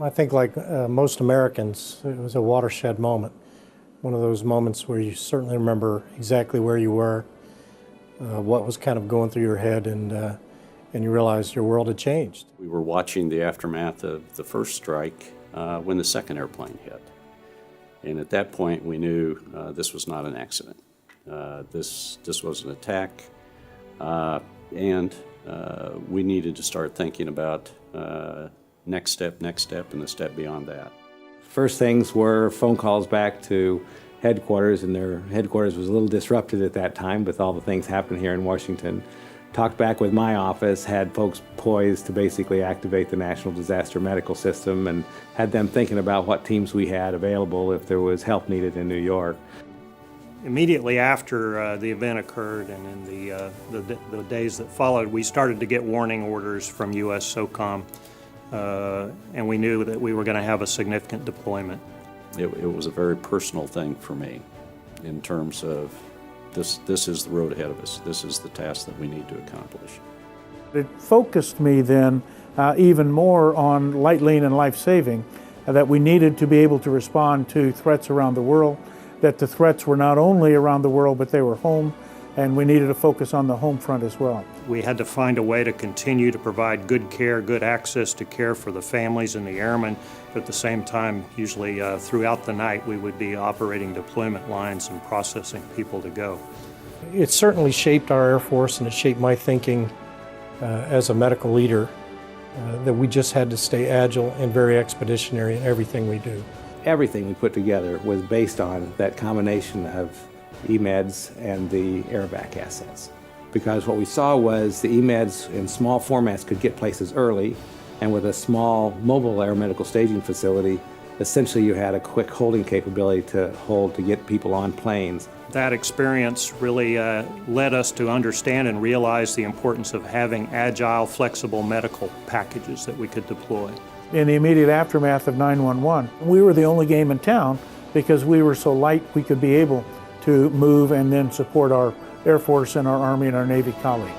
I think like most Americans, it was a watershed moment. One of those moments where you certainly remember exactly where you were, what was kind of going through your head, and you realized your world had changed. We were watching the aftermath of the first strike when the second airplane hit. And at that point, we knew this was not an accident. This was an attack, and we needed to start thinking about next step, and the step beyond that. First things were phone calls back to headquarters, and their headquarters was a little disrupted at that time with all the things happening here in Washington. Talked back with my office, had folks poised to basically activate the National Disaster Medical System, and had them thinking about what teams we had available if there was help needed in New York. Immediately after the event occurred and in the days that followed, we started to get warning orders from U.S. SOCOM, and we knew that we were going to have a significant deployment. It was a very personal thing for me in terms of this is the road ahead of us. This is the task that we need to accomplish. It focused me then even more on light lane and life-saving, that we needed to be able to respond to threats around the world, that the threats were not only around the world, but they were home, and we needed to focus on the home front as well. We had to find a way to continue to provide good care, good access to care for the families and the airmen, but at the same time, usually throughout the night, we would be operating deployment lines and processing people to go. It certainly shaped our Air Force, and it shaped my thinking as a medical leader, that we just had to stay agile and very expeditionary in everything we do. Everything we put together was based on that combination of EMEDs and the airback assets. Because what we saw was the EMEDs in small formats could get places early, and with a small mobile air medical staging facility, essentially you had a quick holding capability to get people on planes. That experience really led us to understand and realize the importance of having agile, flexible medical packages that we could deploy. In the immediate aftermath of 9/11, we were the only game in town because we were so light we could be able to move and then support our Air Force and our Army and our Navy colleagues.